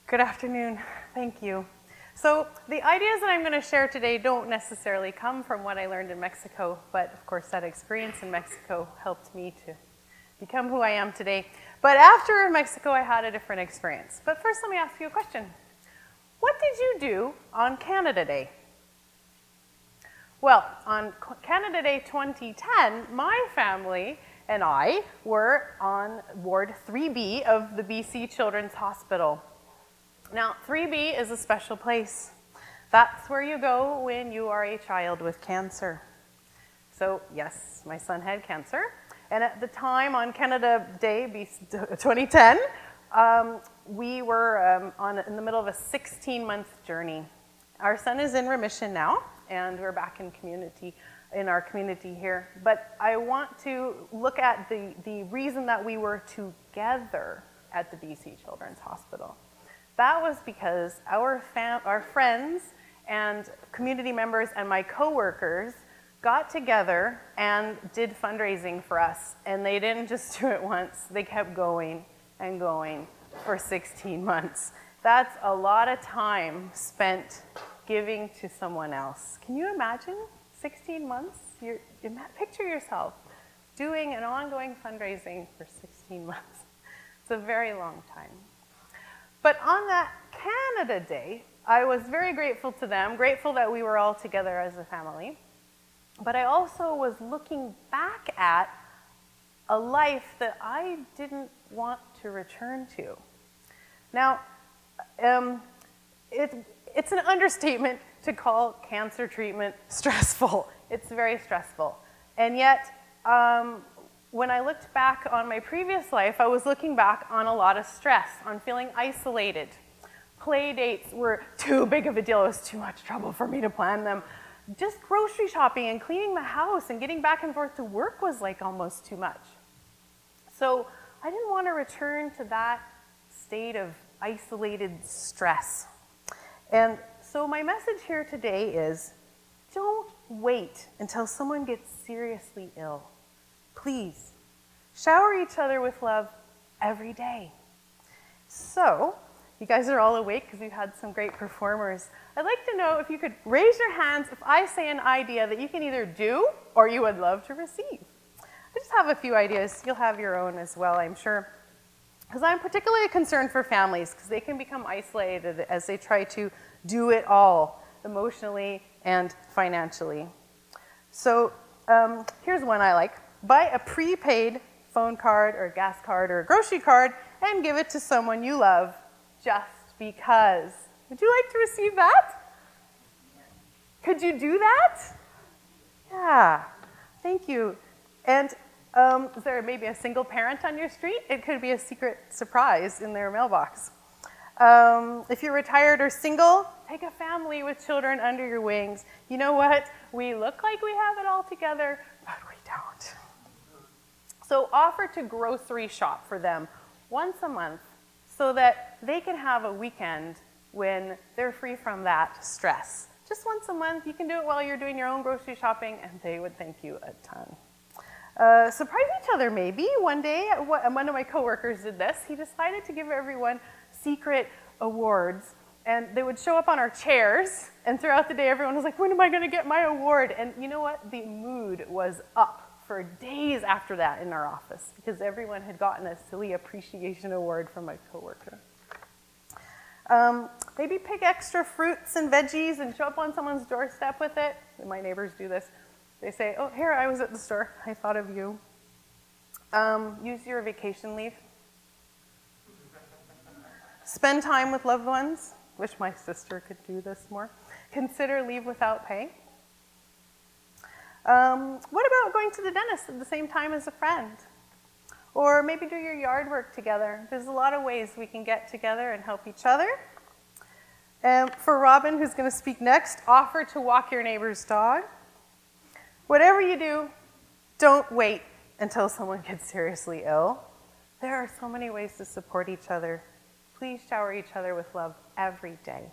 Good afternoon. Thank you. So the ideas that I'm going to share today don't necessarily come from what I learned in Mexico, but of course that experience in Mexico helped me to become who I am today. But after Mexico, I had a different experience. But first, let me ask you a question. What did you do on Canada Day? Well, on Canada Day 2010, my family and I were on Ward 3B of the BC Children's Hospital. Now, 3B is a special place. That's where you go when you are a child with cancer. So, yes, my son had cancer. And at the time, on Canada Day 2010, we were in the middle of a 16-month journey. Our son is in remission now, and we're back in our community here. But I want to look at the reason that we were together at the BC Children's Hospital. That was because our friends and community members and my coworkers got together and did fundraising for us. And they didn't just do it once, they kept going and going for 16 months. That's a lot of time spent giving to someone else. Can you imagine 16 months? Picture yourself doing an ongoing fundraising for 16 months. It's a very long time. But on that Canada Day, I was very grateful to them, grateful that we were all together as a family. But I also was looking back at a life that I didn't want to return to. Now, it's an understatement to call cancer treatment stressful. It's very stressful. And yet, when I looked back on my previous life, I was looking back on a lot of stress, on feeling isolated. Play dates were too big of a deal. It was too much trouble for me to plan them. Just grocery shopping and cleaning the house and getting back and forth to work was like almost too much. So I didn't want to return to that state of isolated stress. And so my message here today is, don't wait until someone gets seriously ill. Please, shower each other with love every day. So, you guys are all awake because we've had some great performers. I'd like to know if you could raise your hands if I say an idea that you can either do or you would love to receive. I just have a few ideas. You'll have your own as well, I'm sure. Because I'm particularly concerned for families because they can become isolated as they try to do it all emotionally and financially. So, here's one I like. Buy a prepaid phone card or gas card or a grocery card and give it to someone you love just because. Would you like to receive that? Could you do that? Yeah, thank you. And is there maybe a single parent on your street? It could be a secret surprise in their mailbox. If you're retired or single, take a family with children under your wings. You know what? We look like we have it all together, but we don't. So offer to grocery shop for them once a month so that they can have a weekend when they're free from that stress. Just once a month, you can do it while you're doing your own grocery shopping, and they would thank you a ton. Surprise each other, maybe. One day, one of my coworkers did this. He decided to give everyone secret awards, and they would show up on our chairs, and throughout the day, everyone was like, when am I going to get my award? And you know what? The mood was up for days after that in our office because everyone had gotten a silly appreciation award from my coworker. Maybe pick extra fruits and veggies and show up on someone's doorstep with it. My neighbors do this. They say, oh, here, I was at the store. I thought of you. Use your vacation leave. Spend time with loved ones. Wish my sister could do this more. Consider leave without pay. What about going to the dentist at the same time as a friend? Or maybe do your yard work together. There's a lot of ways we can get together and help each other. For Robin, who's going to speak next, offer to walk your neighbor's dog. Whatever you do, don't wait until someone gets seriously ill. There are so many ways to support each other. Please shower each other with love every day.